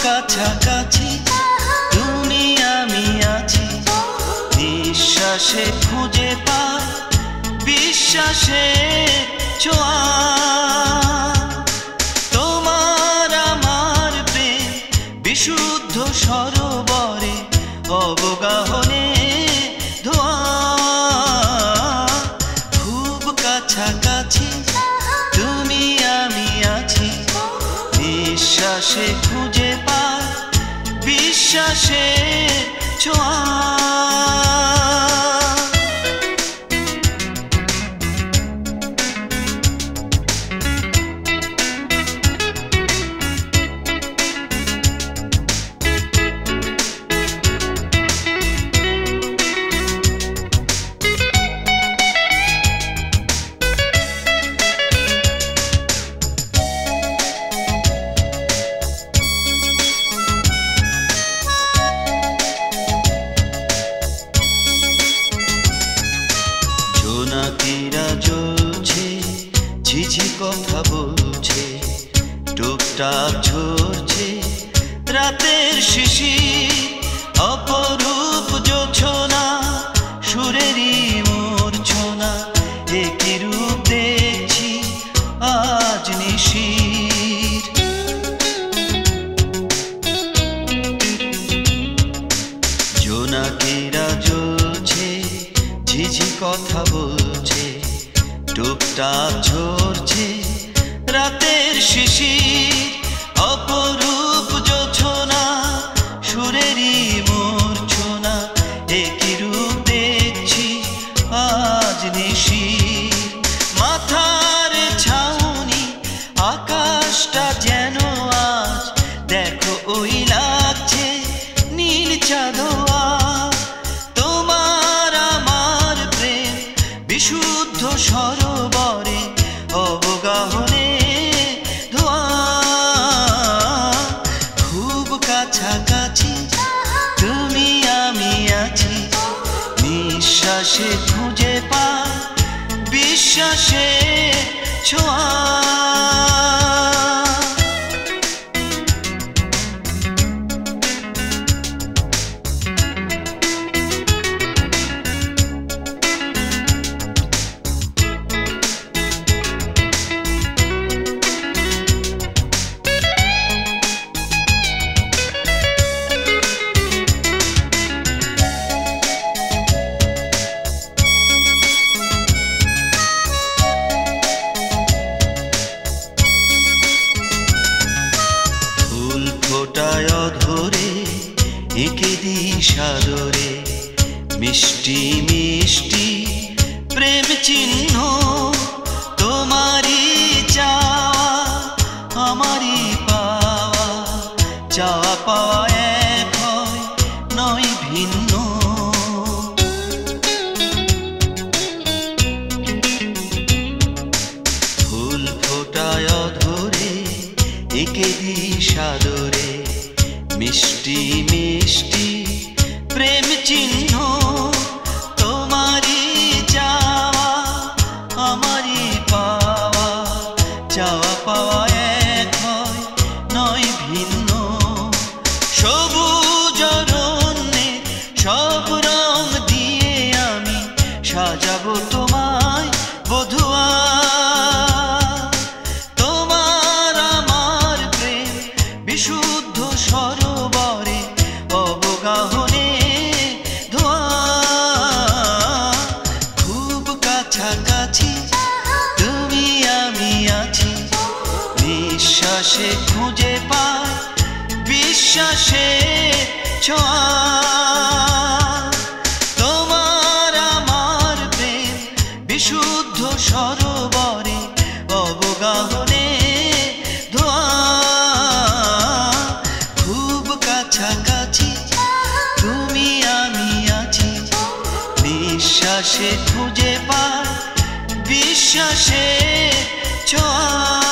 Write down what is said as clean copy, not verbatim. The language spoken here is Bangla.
কাছাকাছি তুমি আমি আছি, নিঃশ্বাসে খুঁজে পাই বিশ্বাসের ছোঁয়া। তোমার আমার প্রেম বিশুদ্ধ সরোবরে অবগাহনে ধোয়া। খুব কাছাকাছি তুমি আমি আছি, নিঃশ্বাসে খুঁজে পাই বিশ্বাসের ছোঁয়া। জোনাকিরা জ্বলছে, ঝিঝি কথা বলছে, টুকটাক ঝরছে রাতের শিশির, অপরূপ জোছনা সুরেরই মূর্ছনা, একই রূপ দেখছি আজ নিশির। জোনাকিরা জ্বলছে, ঝিঝি কথা বলছে, টুকটাক ঝরছে রাতের শিশির, অপরূপ জোছনা সুরেরই মূর্ছনা, একই রূপ দেখছি আজ নিশির। মাথার ছাউনি আকাশটা যেন আজ দেখো ওই লাগছে নীল চাঁদোয়া। বিশুদ্ধ সরোবরে অবগাহনে ধোয়া। খুব কাছাকাছি তুমি আমি আছি, নিঃশ্বাসে খুঁজে পাই বিশ্বাসের ছোঁয়া। ফোটায় ধরে এঁকে দি সাদরে মিষ্টি মিষ্টি প্রেম চিহ্ন, তোমারই চাওয়া আমারই পাওয়া, চাওয়া পাওয়া এক হয় নয় ভিন্ন। ফুল ফোটায় ধরে এঁকে দি সাদরে মিষ্টি মিষ্টি প্রেম চিহ্ন, তোমারই চাওয়া আমারই পাওয়া, চাওয়া পাওয়া এক হয় নয় ভিন্ন। সবুজ অরণ্যে সব রং দিয়ে আমি সাজাবো তোমায় বধুয়া। বিশুদ্ধ সরোবরে অবগাহনে ধোয়া। খুব কাছাকাছি তুমি আমি আছি, নিঃশ্বাসে খুঁজে পাই বিশ্বাসের ছোঁয়া। তোমার আমার প্রেম বিশুদ্ধ সরোবরে অবগাহনে ধোয়া। কাছাকাছি তুমি আমি আছি, নিঃশ্বাসে খুঁজে পাই বিশ্বাসের ছোঁয়া।